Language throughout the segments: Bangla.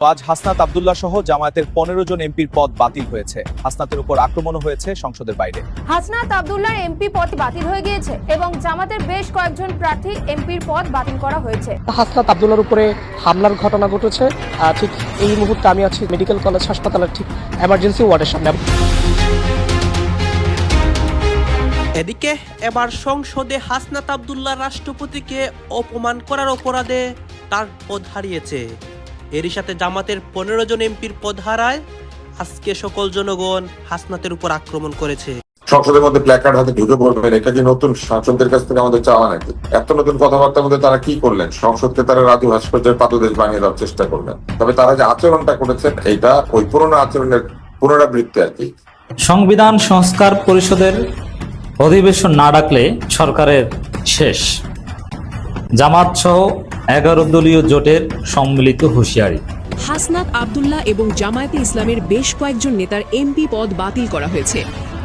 আজ হাসনাত আব্দুল্লাহ সহ জামায়াতের 15 জন এমপির পদ বাতিল হয়েছে। হাসনাতের উপর আক্রমণও হয়েছে সংসদের বাইরে। হাসনাত আব্দুল্লাহর এমপি পদ বাতিল হয়ে গিয়েছে এবং জামাতের বেশ কয়েকজন প্রার্থী এমপির পদ বাতিল করা হয়েছে। হাসনাত আব্দুল্লাহর উপরে হামলার ঘটনা ঘটেছে। ঠিক এই মুহূর্তে আমি আছি মেডিকেল কলেজ হাসপাতালের ঠিক এমার্জেন্সি ওয়ার্ডের সামনে। এদিকে এবার সংসদে হাসনাত আব্দুল্লাহ রাষ্ট্রপতিকে অপমান করার অপরাধে তার পদ হারিয়েছে। এরই সাথে জামাতের 15 জন এমপির পদ হারায়। আজকে সকল জনগণ হাসনাতের উপর আক্রমণ করেছে। সংসদের মধ্যে প্ল্যাকার্ড হাতে ঢুকে পড়বেন, এটা কি নতুন সাংসদদের কাছ থেকে আমাদের চাওয়া নাকি? এত নতুন কথাবার্তার মধ্যে তারা কি করলেন? সংসদকে তারা রাজু ভাস্কর্যের পাদদেশ বানিয়ে দেওয়ার চেষ্টা করলেন। তবে তারা যে আচরণটা করেছেন এইটা ওই পুরোনো আচরণের পুনরাবৃত্তি আর কি। সংবিধান সংস্কার পরিষদের অধিবেশন না ডাকলে সরকারের শেষ। জামাত সহ 11 দলীয় জোটের সম্মিলিত হুঁশিয়ারি। হাসনাত আব্দুল্লাহ এবং জামায়াতে ইসলামের বেশ কয়েকজন নেতার এমপি পদ বাতিল করা হয়েছে।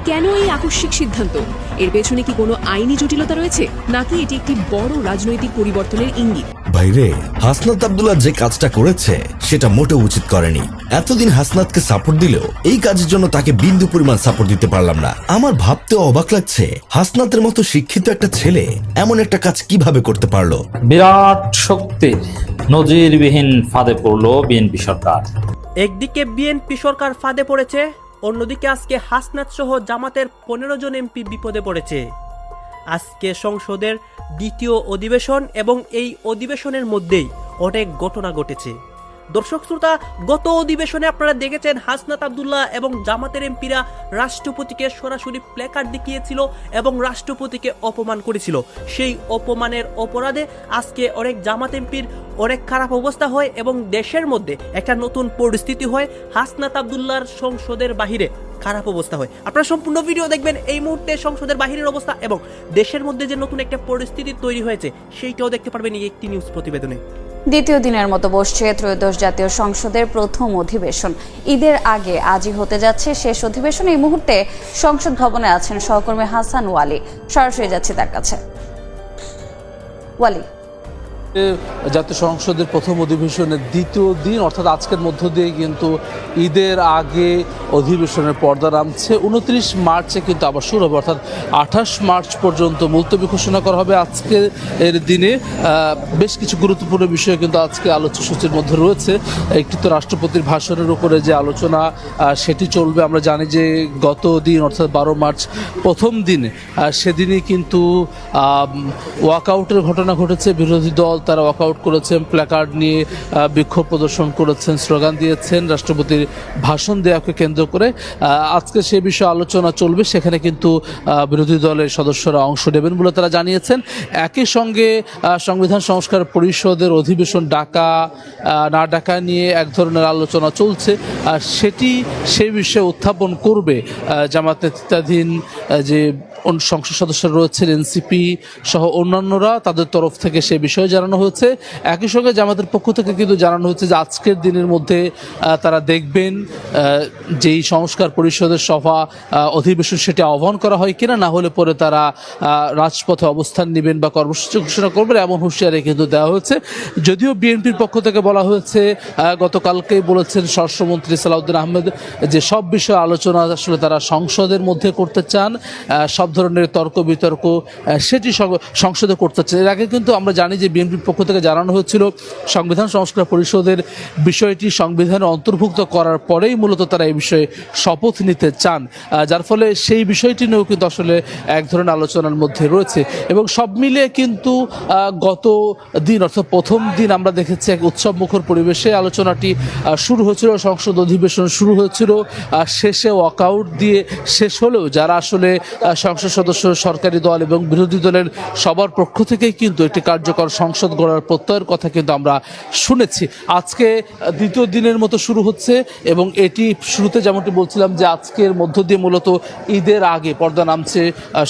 কেন এই আকস্মিক সিদ্ধান্ত? এর পেছনে কি কোনো আইনি জটিলতা রয়েছে, নাকি এটি একটি বড় রাজনৈতিক পরিবর্তনের ইঙ্গিত? বাইরে হাসনাত আব্দুল্লাহ যে কাজটা করেছে সেটা মোটেও উচিত করেনি। এতদিন হাসনাতকে সাপোর্ট দিলেও এই কাজের জন্য তাকে বিন্দু পরিমাণ সাপোর্ট দিতে পারলাম না। আমার ভাবতেও অবাক লাগছে হাসনাতের মতো শিক্ষিত একটা ছেলে এমন একটা কাজ কিভাবে করতে পারলো। বিরাট শক্তির নজিরবিহীন ফাঁদে পড়ল বিএনপি সরকার। একদিকে বিএনপি সরকার ফাঁদে পড়েছে, অন্যদিকে আজকে হাসনাত সহ জামাতের 15 জন এমপি বিপদে পড়েছে। আজকে সংসদের দ্বিতীয় অধিবেশন এবং এই অধিবেশনের মধ্যেই অনেক ঘটনা ঘটেছে। দর্শক শ্রোতা, গত অধিবেশনে আপনারা দেখেছেন হাসনাত আব্দুল্লাহ এবং জামাতের এমপিরা রাষ্ট্রপতিকে সরাসরি প্ল্যাকার্ড দেখিয়েছিল এবং রাষ্ট্রপতিকে অপমান করেছিল। সেই অপমানের অপরাধে আজকে অনেক জামাত এমপির অনেক খারাপ অবস্থা হয় এবং দেশের মধ্যে একটা নতুন পরিস্থিতি হয়। হাসনাত আব্দুল্লাহর সংসদের বাহিরে খারাপ অবস্থা হয়। আপনারা সম্পূর্ণ ভিডিও দেখবেন। এই মুহূর্তে সংসদের বাহিরের অবস্থা এবং দেশের মধ্যে যে নতুন একটা পরিস্থিতি তৈরি হয়েছে সেইটাও দেখতে পারবেন এই একটি নিউজ প্রতিবেদনে। দ্বিতীয় দিনের মতো বসছে ত্রয়োদশ জাতীয় সংসদের প্রথম অধিবেশন। ঈদের আগে আজই হতে যাচ্ছে শেষ অধিবেশন। এই মুহূর্তে সংসদ ভবনে আছেন সহকর্মী হাসান ওয়ালি। সরাসরি যাচ্ছি তার কাছে। ওয়ালি, জাতীয় সংসদের প্রথম অধিবেশনের দ্বিতীয় দিন অর্থাৎ আজকের মধ্য দিয়ে কিন্তু ঈদের আগে অধিবেশনের পর্দা নামছে। 29 মার্চে কিন্তু আবার শুরু হবে, অর্থাৎ 28 মার্চ পর্যন্ত মুলতবি ঘোষণা করা হবে। আজকে এর দিনে বেশ কিছু গুরুত্বপূর্ণ বিষয় কিন্তু আজকে আলোচ্য সূচির মধ্যে রয়েছে। একটি তো রাষ্ট্রপতির ভাষণের উপরে যে আলোচনা সেটি চলবে। আমরা জানি যে গত দিন অর্থাৎ 12 মার্চ প্রথম দিনে সেদিনই কিন্তু ওয়াকআউটের ঘটনা ঘটেছে। বিরোধী দল তারা ওয়াকআউট করেছেন, প্ল্যাকার্ড নিয়ে বিক্ষোভ প্রদর্শন করেছেন, স্লোগান দিয়েছেন রাষ্ট্রপতির ভাষণ দেওয়াকে কেন্দ্র করে। আজকে সে বিষয়ে আলোচনা চলবে, সেখানে কিন্তু বিরোধী দলের সদস্যরা অংশ নেবেন বলে তারা জানিয়েছেন। একই সঙ্গে সংবিধান সংস্কার পরিষদের অধিবেশন ডাকা না ডাকা নিয়ে এক ধরনের আলোচনা চলছে। সেটি সেই বিষয়ে উত্থাপন করবে জামাত নেতৃত্বাধীন যে সংসদ সদস্যরা রয়েছেন, এনসিপি সহ অন্যান্যরা, তাদের তরফ থেকে সে বিষয়ে জানানো হয়েছে। একই সঙ্গে জামাতের পক্ষ থেকে কিন্তু জানানো হচ্ছে যে আজকের দিনের মধ্যে তারা দেখবেন যেই সংস্কার পরিষদের সভা অধিবেশন সেটি আহ্বান করা হয় কিনা, না হলে পরে তারা রাজপথে অবস্থান নেবেন বা কর্মসূচি ঘোষণা করবেন, এমন হুঁশিয়ারি কিন্তু দেওয়া হয়েছে। যদিও বিএনপির পক্ষ থেকে বলা হয়েছে, গতকালকেই বলেছেন স্বরাষ্ট্রমন্ত্রী সালাউদ্দিন আহমেদ, যে সব বিষয়ে আলোচনা আসলে তারা সংসদের মধ্যে করতে চান, সব ধরনের তর্ক বিতর্ক সেটি সংসদে করতে চান। এর আগে কিন্তু আমরা জানি যে বিএনপির পক্ষ থেকে জানানো হয়েছিল সংবিধান সংস্কার পরিষদের বিষয়টি সংবিধানে অন্তর্ভুক্ত করার পরেই মূলত তারা এই বিষয়ে শপথ নিতে চান, যার ফলে সেই বিষয়টি নিয়েও কিন্তু আসলে এক ধরনের আলোচনার মধ্যে রয়েছে। এবং সব মিলিয়ে কিন্তু গত দিন অর্থাৎ প্রথম দিন আমরা দেখেছি এক উৎসব মুখর পরিবেশে আলোচনাটি শুরু হয়েছিল, সংসদ অধিবেশন শুরু হয়েছিল, শেষে ওয়াকআউট দিয়ে শেষ হলেও যারা আসলে সংসদ সদস্য, সরকারি দল এবং বিরোধী দলের সবার পক্ষ থেকেই কিন্তু একটি কার্যকর সংসদ গড়ার প্রত্যয়ের কথা কিন্তু আমরা শুনেছি। আজকে দ্বিতীয় দিনের মতো শুরু হচ্ছে এবং এটি শুরুতে যেমনটি বলছিলাম যে আজকের মধ্য দিয়ে মূলত ঈদের আগে পর্দা নামছে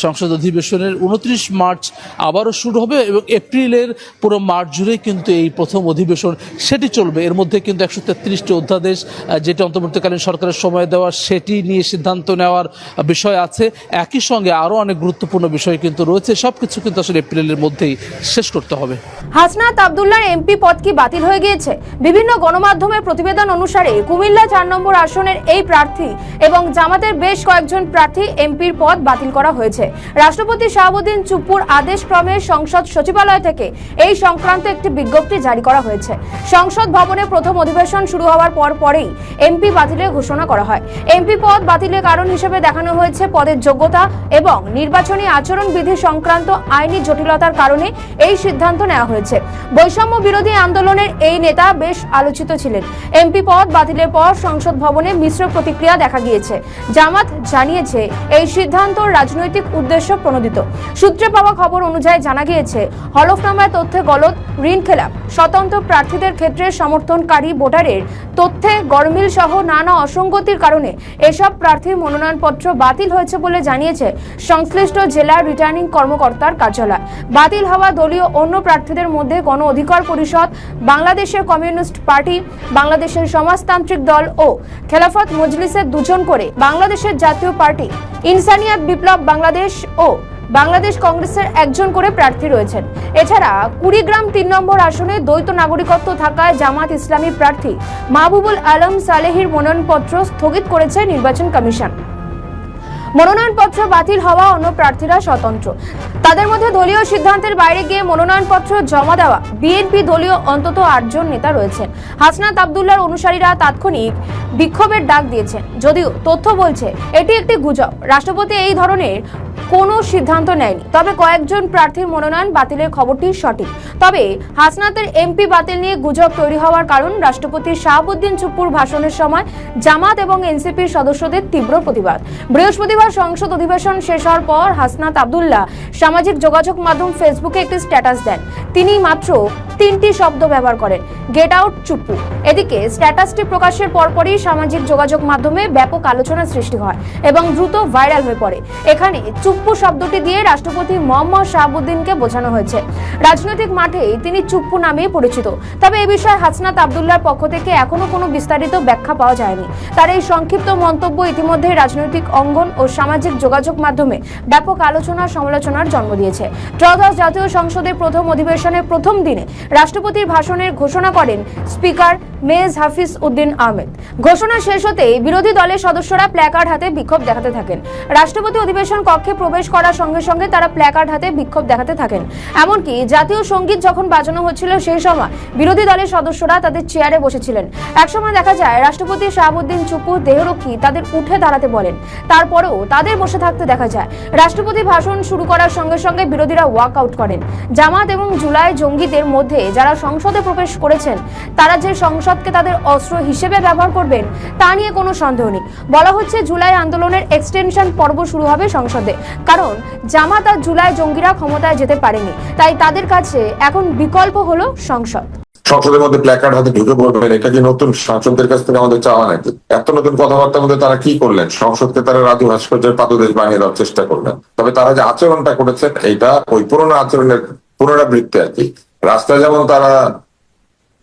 সংসদ অধিবেশনের। 29 মার্চ আবারও শুরু হবে এবং এপ্রিলের পুরো মার্চ জুড়ে কিন্তু এই প্রথম অধিবেশন সেটি চলবে। এর মধ্যে কিন্তু 133টি অধ্যাদেশ যেটি অন্তর্বর্তীকালীন সরকারের সময় দেওয়া সেটি নিয়ে সিদ্ধান্ত নেওয়ার বিষয় আছে। একই সঙ্গে আরো অনেক গুরুত্বপূর্ণ বিষয় কিন্তু রয়েছে, সবকিছু কিন্তু আসলে এপ্রিলের মধ্যেই শেষ করতে হবে। হাসনাত আব্দুল্লাহর এমপি পদ কি বাতিল হয়ে গিয়েছে? বিভিন্ন গণমাধ্যমের প্রতিবেদন অনুসারে কুমিল্লা 4 নম্বর আসনের এই প্রার্থী এবং জামাতের বেশ কয়েকজন প্রার্থী এমপির পদ বাতিল করা হয়েছে। রাষ্ট্রপতি শাহাবুদ্দিন চুপ্পুর আদেশ ক্রমে সংসদ সচিবালয় থেকে এই সংক্রান্ত একটি বিজ্ঞপ্তি জারি করা হয়েছে। সংসদ ভবনে প্রথম অধিবেশন শুরু হওয়ার পরেই এমপি বাতিলের ঘোষণা করা হয়। এমপি পদ বাতিলের কারণ হিসেবে দেখানো হয়েছে পদের যোগ্যতা এবং নির্বাচনী আচরণ বিধি সংক্রান্ত আইনি জটিলতার কারণে এই সিদ্ধান্ত নেওয়া হয়েছে। বৈষম্য বিরোধী আন্দোলনের এই নেতা বেশ আলোচিত ছিলেন। এমপি পদ বাতিলের পর সংসদ ভবনে মিশ্র প্রতিক্রিয়া দেখা গিয়েছে। জামাত জানিয়েছে এই সিদ্ধান্ত রাজনৈতিক উদ্দেশ্য প্রণোদিত। সূত্রে পাওয়া খবর অনুযায়ী জানা গিয়েছে হলফনামায় তথ্যে গলদ, ঋণ খেলাপ, স্বতন্ত্র প্রার্থীদের ক্ষেত্রে সমর্থনকারী ভোটারের তথ্যে গরমিল সহ নানা অসঙ্গতির কারণে এসব প্রার্থীর মনোনয়নপত্র বাতিল হয়েছে বলে জানিয়েছে সংশ্লিষ্ট জেলার রিটার্নিং কর্মকর্তার কার্যালয়। বাতিল হওয়া দলীয় অন্য প্রার্থীদের মধ্যে গণ অধিকার পরিষদ, বাংলাদেশের কমিউনিস্ট পার্টি, বাংলাদেশের সমাজতান্ত্রিক দল ও খেলাফত মজলিসের 2 জন করে, বাংলাদেশের জাতীয় পার্টি, ইনসানিয়াত বিপ্লব বাংলাদেশ ও বাংলাদেশ কংগ্রেসের 1 জন করে প্রার্থী রয়েছেন। এছাড়া কুড়িগ্রাম 3 নম্বর আসনে দ্বৈত নাগরিকত্ব থাকায় জামাত ইসলামী প্রার্থী মাহবুবুল আলম সালেহির মনোনয়নপত্র স্থগিত করেছে নির্বাচন কমিশন। মনোনয়নপত্র বাতিল হওয়া অন্য প্রার্থীরা স্বতন্ত্র। তাদের মধ্যে দলীয় সিদ্ধান্তের বাইরে গিয়ে মনোনয়নপত্র জমা দেওয়া বিএনপি দলীয় অন্তত 8 জন নেতা রয়েছেন। হাসনাত আব্দুল্লাহর অনুসারীরা তাৎক্ষণিক বিক্ষোভের ডাক দিয়েছেন। যদিও তথ্য বলছে এটি একটি গুজব, রাষ্ট্রপতি এই ধরনের কোনো সিদ্ধান্ত নেয়নি। তবে কয়েকজন প্রার্থীর মনোনয়ন বাতিলের খবরটি সঠিক। তবে হাসনাতের এমপি বাতিল নিয়ে গুজব তৈরি হওয়ার কারণ রাষ্ট্রপতি শাহাবুদ্দিন চুপ্পুর ভাষণের সময় জামাত এবং এনসিপির সদস্যদের তীব্র প্রতিবাদ। বৃহস্পতিবার সংসদ অধিবেশন শেষ হওয়ার পর হাসনাত আব্দুল্লাহ সামাজিক যোগাযোগ মাধ্যম ফেসবুকে একটি স্ট্যাটাস দেন। তিনি মাত্র 3টি শব্দ ব্যবহার করেন, গেট আউট চুপ্পু। এদিকে স্ট্যাটাসটি প্রকাশের পরপরই সামাজিক যোগাযোগ মাধ্যমে ব্যাপক আলোচনা সৃষ্টি হয় এবং দ্রুত ভাইরাল হয়ে পড়ে। এখানে চুপ্পু শব্দটি দিয়ে রাষ্ট্রপতি মোহাম্মদ শাহাবুদ্দিনকে বোঝানো হয়েছে। রাজনৈতিক মাঠে তিনি চুপ্পু নামেই পরিচিত। তবে এই বিষয়ে হাসনাত আব্দুল্লাহর পক্ষ থেকে এখনো কোনো বিস্তারিত ব্যাখ্যা পাওয়া যায়নি। তার এই সংক্ষিপ্ত মন্তব্য ইতিমধ্যে রাজনৈতিক অঙ্গন ও সামাজিক যোগাযোগ মাধ্যমে ব্যাপক আলোচনা সমালোচনার জন্ম দিয়েছে। ত্রয়োদশ জাতীয় সংসদের প্রথম অধিবেশনের প্রথম দিনে রাষ্ট্রপতির ভাষণের ঘোষণা করেন স্পিকার মেজ হাফিজ উদ্দিন আহমেদ। ঘোষণা শেষ হতেই বিরোধী দলের সদস্যরা প্ল্যাকার্ড হাতে বিক্ষোভ দেখাতে থাকেন। রাষ্ট্রপতি অধিবেশন কক্ষে প্রবেশ করার সঙ্গে সঙ্গে তারা প্ল্যাকার্ড হাতে বিক্ষোভ দেখাতে থাকেন। এমনকি জাতীয় সঙ্গীত যখন বাজানো হচ্ছিল সেই সময় বিরোধী দলের সদস্যরা তাদের চেয়ারে বসেছিলেন। একসময় দেখা যায় রাষ্ট্রপতি শাহাবুদ্দিন চুপ্পু দেহরক্ষী তাদের উঠে দাঁড়াতে বলেন, তারপরেও তাদের বসে থাকতে দেখা যায়। রাষ্ট্রপতি ভাষণ শুরু করার সঙ্গে সঙ্গে বিরোধীরা ওয়াক আউট করেন। জামাত এবং জুলাই জঙ্গিদের মধ্যে যারা সংসদে প্রবেশ করেছেন তারা যে সংসদকে তাদের অস্ত্র হিসেবে ব্যবহার করবেন তা নিয়ে কোনো সন্দেহ নেই। বলা হচ্ছে জুলাই আন্দোলনের এক্সটেনশন পর্ব শুরু হবে সংসদে, কারণ জামাত আর জুলাই জঙ্গিরা ক্ষমতায় যেতে পারেনি। তাই তাদের কাছে এখন বিকল্প হলো সংসদ। সংসদের মধ্যে প্ল্যাকার্ড হাতে ঢুকে পড়বেন, এটা কি নতুন সাংসদদের কাছ থেকে আমাদের চাওয়া নাকি? এত নতুন কথাবার্তার মধ্যে তারা কি করলেন? সংসদকে তারা রাজু ভাস্কর্যের পাদদেশ বানিয়ে দেওয়ার চেষ্টা করলেন। তবে তারা যে আচরণটা করেছেন এইটা ওই পুরোনো আচরণের পুনরাবৃত্তি আর কি। রাস্তায় যেমন তারা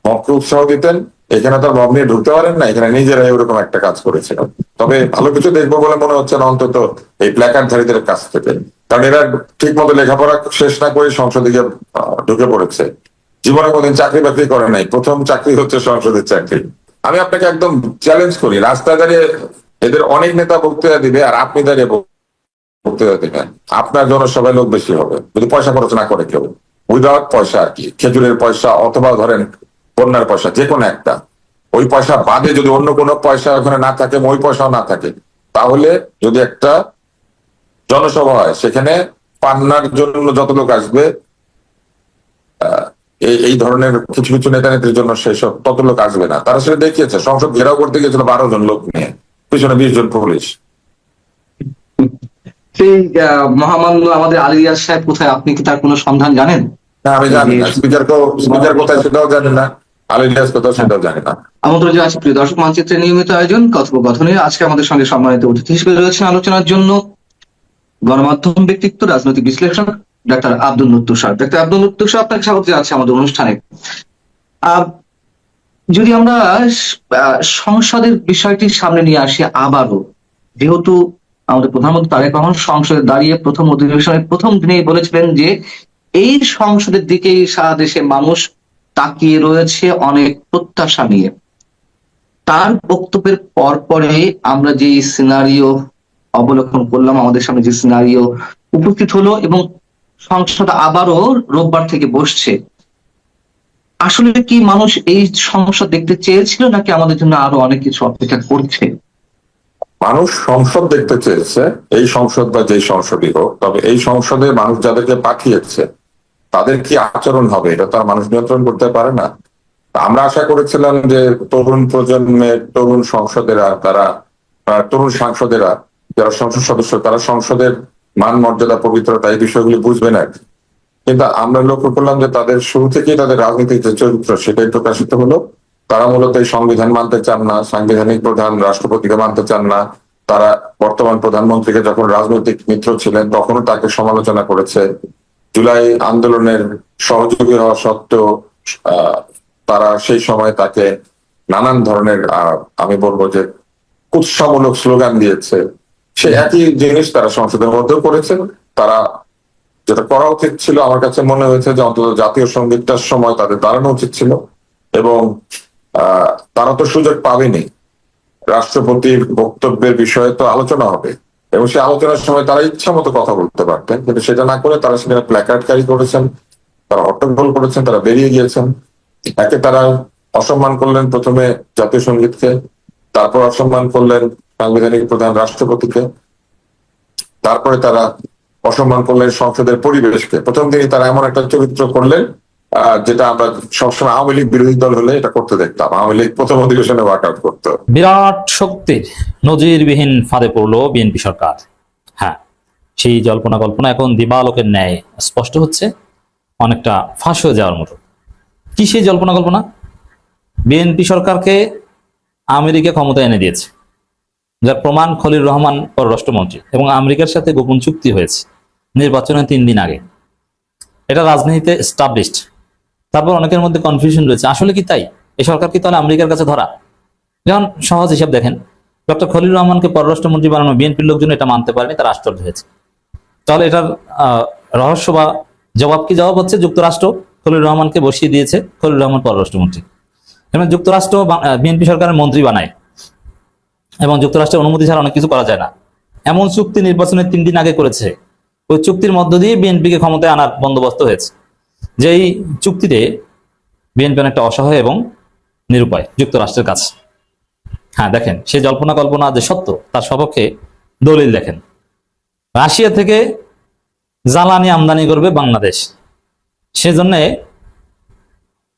মবকে উৎসাহ দিতেন, এখানে তো মব নিয়ে ঢুকতে পারেন না, এখানে নিজেরাই ওরকম একটা কাজ করেছিল। তবে ভালো কিছু দেখবো বলে মনে হচ্ছে না অন্তত এই প্ল্যাকার্ডধারীদের কাছ থেকে, কারণ এরা ঠিক মতো লেখাপড়া শেষ না করে সংসদে গিয়ে ঢুকে পড়েছে। জীবনে কোনদিন চাকরি বাকরি করে নাই, প্রথম চাকরি হচ্ছে সংসদের চাকরি। আমি আপনাকে একদম চ্যালেঞ্জ করি, রাস্তায় দাঁড়িয়ে এদের অনেক নেতা বক্তৃতা দিবে আর আপনি দাঁড়িয়ে বক্তৃতা দিবেন, আপনার জনসভায় লোক বেশি হবে যদি পয়সা খরচ না করে কেউ, উইদাউট পয়সা আর কি, খেজুরের পয়সা অথবা ধরেন বন্যার পয়সা, যে কোনো একটা। ওই পয়সা বাদে যদি অন্য কোনো পয়সা ওখানে না থাকে, ওই পয়সাও না থাকে, তাহলে যদি একটা জনসভা হয় সেখানে পান্নার জন্য যত লোক আসবে, এই ধরনের কিছু কিছু নেতা নেত্রীর জন্য সেসব তত লোক আসবে না। তারা সেটা দেখিয়েছে, সংসদ ঘেরাও করতে গিয়েছিল 12 জন লোক নিয়ে, পিছনে 20 জন পুলিশ। সেই মহামান্য আমাদের আলী রিয়াজ সাহেব কোথায়, আপনি কি তার কোনো সন্ধান জানেন? না, আমি জানি না। স্পিকার কোথায় সেটাও জানি না, আলী রিয়াজ কোথাও সেটাও জানি না। আমন্ত্রণ জানাচ্ছি প্রিয় দর্শক, মানচিত্রের নিয়মিত আয়োজন কথোপকথনে আজকে আমাদের সঙ্গে সম্মানিত অতিথি হিসেবে রয়েছেন আলোচনার জন্য গণমাধ্যম ব্যক্তিত্ব, রাজনৈতিক বিশ্লেষক ডাক্তার আব্দুল লুত্তুফ সাহেব। ডাক্তার আব্দুল লুত্তুফ সাহেব, আপনাকে স্বাগত জানাচ্ছি আমাদের অনুষ্ঠানে। যদি আমরা সংসদের বিষয়টি সামনে নিয়ে আসি আবারও, যেহেতু আমাদের প্রধানমন্ত্রী তারেক রহমান সংসদে দাঁড়িয়ে প্রথম অধিবেশনের প্রথম দিনেই বলেছিলেন যে এই সংসদের দিকেই সারা দেশের মানুষ তাকিয়ে রয়েছে অনেক প্রত্যাশা নিয়ে। তার বক্তব্যের পরে আমরা যে সিনারিও অবলোকন করলাম, আমাদের সামনে যে সিনারিও উপস্থিত হলো এবং সংসদ আবারও রোববার থেকে বসছে, আসলে কি মানুষ এই সংসদ দেখতে চেয়েছিল নাকি আমাদের জন্য আরো অনেক কিছু অপেক্ষা করছে? মানুষ সংসদ দেখতে চেয়েছে, এই সংসদ বা যেই সংসদই হোক, তবে এই সংসদে মানুষ যাদেরকে পাঠিয়েছে তাদের কি আচরণ হবে এটা তো আর মানুষ নিয়ন্ত্রণ করতে পারে না। আমরা আশা করেছিলাম যে তরুণ প্রজন্মের তরুণ সাংসদেরা যারা সংসদ সদস্য, তারা সংসদের মান মর্যাদা পবিত্রতা এই বিষয়গুলি বুঝবেন আর কি। কিন্তু আমরা লক্ষ্য করলাম যে তাদের শুরু থেকেই তাদের রাজনৈতিক যে চরিত্র সেটাই প্রকাশিত হলো। তারা মূলত এই সংবিধান মানতে চান না, সাংবিধানিক প্রধান রাষ্ট্রপতিকে মানতে চান না। তারা বর্তমান প্রধানমন্ত্রীকে যখন রাজনৈতিক মিত্র ছিলেন তখনও তাকে সমালোচনা করেছে। জুলাই আন্দোলনের সহযোগী হওয়া সত্ত্বেও তারা সেই সময় তাকে নানান ধরনের আমি বলবো যে কুৎসামূলক স্লোগান দিয়েছে। সে একই জিনিস তারা সংসদের মধ্যেও করেছেন। তারা যেটা করা উচিত ছিল আমার কাছে মনে হয়েছে যে অন্তত জাতীয় সঙ্গীতটার সময় তাদের দাঁড়ানো উচিত ছিল, এবং তারা তো সুযোগ পাবেনি। রাষ্ট্রপতির বক্তব্যের বিষয়ে তো আলোচনা হবে এবং সেই আলোচনার সময় তারা ইচ্ছা মতো কথা বলতে পারতেন, কিন্তু সেটা না করে তারা সেখানে প্ল্যাকার্ড ক্যারি করেছেন, তারা হট্টগোল করেছেন, তারা বেরিয়ে গিয়েছেন। একে তারা অসম্মান করলেন প্রথমে জাতীয় সঙ্গীতকে, তারপর অসম্মান করলেন সাংবিধানিক প্রধান রাষ্ট্রপতিকে, তারপরে তারা অসম্মান করলেন সংসদের পরিবেশকে। প্রথম দিনই তারা এমন একটা চরিত্র করলেন যেটা আমরা সবসময় আওয়ামী লীগ বিরোধী দল হলে এটা করতে দেখতাম। আওয়ামী লীগ প্রথম অধিবেশনে ওয়াকআউট করতো। বিরাট শক্তির নজিরবিহীন ফাঁদে পড়লো বিএনপি সরকার। হ্যাঁ, সেই জল্পনা কল্পনা এখন দিবালোকের ন্যায় স্পষ্ট হচ্ছে, অনেকটা ফাঁস হয়ে যাওয়ার মতো। কি সেই জল্পনা কল্পনা? বিএনপি সরকারকে আমেরিকা ক্ষমতা এনে দিয়েছে, যার প্রমাণ খলিল রহমান পররাষ্ট্রমন্ত্রী, এবং আমেরিকার সাথে গোপন চুক্তি হয়েছে নির্বাচনের 3 দিন আগে। এটা রাজনীতিতে এস্টাবলিশড। তারপর অনেকের মধ্যে কনফিউশন রয়েছে, আসলে কি তাই? এই সরকার কি তাহলে আমেরিকার কাছে ধরা? যেমন সহজ হিসাব দেখেন, ডক্টর খলিল রহমানকে পররাষ্ট্রমন্ত্রী বানানো বিএনপির লোকজন এটা মানতে পারেনি, তারা আশ্চর্য হয়েছে। তাহলে এটার রহস্য বা জবাব কি? জবাব হচ্ছে যুক্তরাষ্ট্র খলিল রহমানকে বসিয়ে দিয়েছে খলিল রহমান পররাষ্ট্রমন্ত্রী, এবং যুক্তরাষ্ট্র বিএনপি সরকারের মন্ত্রী বানায়, এবং যুক্তরাষ্ট্রের অনুমতি ছাড়া অনেক কিছু করা যায় না। এমন চুক্তি নির্বাচনের 3 দিন আগে করেছে। ওই চুক্তির মধ্য দিয়ে বিএনপিকে ক্ষমতায় আনার বন্দোবস্ত হয়েছে, যেই চুক্তিতে বিএনপি অনেকটা অসহায় এবং নিরুপায় যুক্তরাষ্ট্রের কাছে। হ্যাঁ, দেখেন সেই জল্পনা কল্পনা যে সত্য তার সপক্ষে দলিল দেখেন। রাশিয়া থেকে জ্বালানি আমদানি করবে বাংলাদেশ, সেজন্য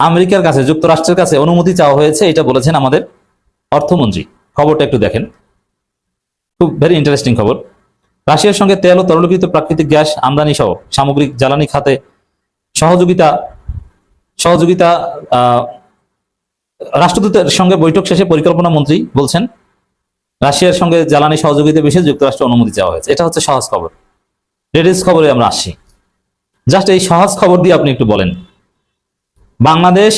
আমেরিকার কাছে যুক্তরাষ্ট্রের কাছে অনুমতি চাওয়া হয়েছে, এটা বলেছেন আমাদের অর্থমন্ত্রী। খবরটা একটু দেখেন, খুব ভেরি ইন্টারেস্টিং খবর। রাশিয়ার সঙ্গে তেল ও তরলীকৃত প্রাকৃতিক গ্যাস আমদানি সহ সামগ্রিক জ্বালানি খাতে সহযোগিতা রাষ্ট্রদূতের সঙ্গে বৈঠক শেষে পরিকল্পনা মন্ত্রী বলছেন, রাশিয়ার সঙ্গে জ্বালানি সহযোগিতা বিষয়ে যুক্তরাষ্ট্র অনুমতি চাওয়া হয়েছে। এটা হচ্ছে সহজ খবর। রেডিস খবরে আমরা আসছি। জাস্ট এই সহজ খবর দিয়ে আপনি একটু বলেন, বাংলাদেশ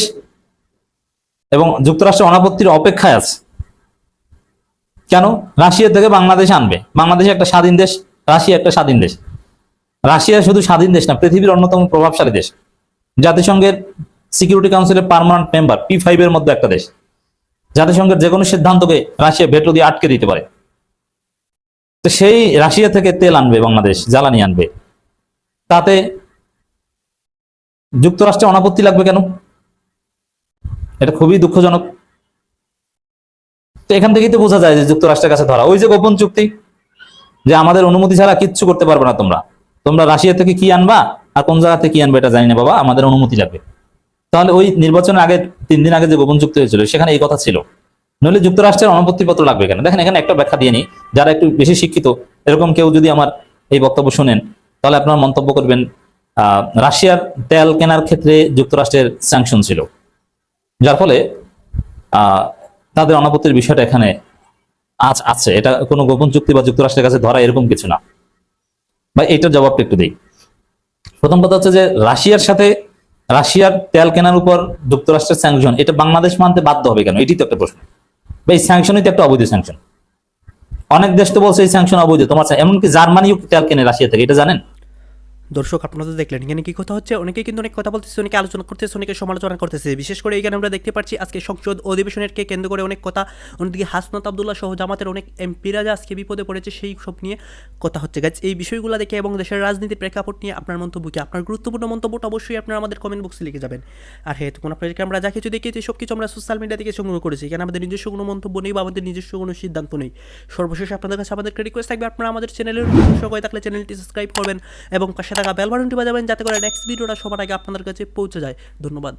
এবং যুক্তরাষ্ট্রের অনাপত্তির অপেক্ষায় আছে কেন? রাশিয়া থেকে বাংলাদেশ আনবে। বাংলাদেশ একটা স্বাধীন দেশ, রাশিয়া একটা স্বাধীন দেশ। রাশিয়া শুধু স্বাধীন দেশ না, পৃথিবীর অন্যতম প্রভাবশালী দেশ, জাতিসংঘের সিকিউরিটি কাউন্সিলের পার্মানেন্ট মেম্বার, P5 এর মধ্যে একটা দেশ। জাতিসংঘের যে কোনো সিদ্ধান্তকে রাশিয়া ভেটো দিয়ে আটকে দিতে পারে। তো সেই রাশিয়া থেকে তেল আনবে বাংলাদেশ, জ্বালানি আনবে, তাতে যুক্তরাষ্ট্রে অনাপত্তি লাগবে কেন? এটা খুবই দুঃখজনক। তো এখান থেকেই তো বোঝা যায় যে যুক্তরাষ্ট্রের কাছে ধরা। ওই যে গোপন চুক্তি, যে আমাদের অনুমতি ছাড়া কিচ্ছু করতে পারবে না তোমরা রাশিয়া থেকে কি আনবা আর কোন জায়গা থেকে কি আনবে এটা জানি না বাবা, আমাদের অনুমতি লাগবে। তাহলে ওই নির্বাচনের আগে 3 দিন আগে যে গোপন চুক্তি হয়েছিল সেখানে এই কথা ছিল, নইলে যুক্তরাষ্ট্রের অনুমতিপত্র লাগবে কেন? দেখেন এখানে একটা ব্যাখ্যা দিয়ে নি, যারা একটু বেশি শিক্ষিত এরকম কেউ যদি আমার এই বক্তব্য শুনেন তাহলে আপনারা মন্তব্য করবেন, রাশিয়ার তেল কেনার ক্ষেত্রে যুক্তরাষ্ট্রের স্যাংশন ছিল, যার ফলে তাদের অনাপত্তির বিষয়টা এখানে আছে। এটা কোনো গোপন চুক্তি বা যুক্তরাষ্ট্রের কাছে ধরা এরকম কিছু না। বা এইটার জবাবটা একটু দিই। প্রথম কথা হচ্ছে যে রাশিয়ার তেল কেনার উপর যুক্তরাষ্ট্রের স্যাংশন, এটা বাংলাদেশ মানতে বাধ্য হবে কেন? এটি তো একটা প্রশ্ন। বা এই স্যাংশনই তো একটা অবৈধ স্যাংশন। অনেক দেশ তো বলছে এই স্যাংশন অবৈধ, তোমার এমনকি জার্মানিও তেল কেনে রাশিয়া থেকে, এটা জানেন? দর্শক আপনারা তো দেখলেন এখানে কি কথা হচ্ছে, অনেকেই কিন্তু অনেক কথা বলতেছে, অনেকে আলোচনা করতেছে, অনেকে সমালোচনা করতেছে। বিশেষ করে এখানে আমরা দেখতে পাচ্ছি আজকে সংসদ অধিবেশনের কে কেন্দ্র করে অনেক কথা, অন্যদিকে হাসনাত আব্দুল্লাহ সহ জামাতের অনেক এমপিরা যে আজকে বিপদে পড়েছে সেই সব নিয়ে কথা হচ্ছে। গাইজ এই বিষয়গুলো দেখে এবং দেশের রাজনীতির প্রেক্ষাপট নিয়ে আপনার মন্তব্য কি, আপনার গুরুত্বপূর্ণ মন্তব্যটা অবশ্যই আপনারা আমাদের কমেন্ট বক্সে লিখে যাবেন। আর হ্যাঁ, তখন আপনাদেরকে আমরা যা কিছু দেখিয়েছি সব কিছু আমরা সোশ্যাল মিডিয়া থেকে সংগ্রহ করেছি, এখানে আমাদের নিজস্ব কোনো মন্তব্য নেই বা আমাদের নিজস্ব কোনো সিদ্ধান্ত নেই। সর্বশেষ আপনাদের কাছে আমাদের রিকোয়েস্ট থাকবে, আপনারা আমাদের চ্যানেলের সবাই থাকলে চ্যানেলটি সাবস্ক্রাইব করবেন এবং পাশে থাকা বেল বাটনটি বাজাবেন যাতে করে নেক্সট ভিডিওটা সবার আগে আপনাদের কাছে পৌঁছে যায়। ধন্যবাদ।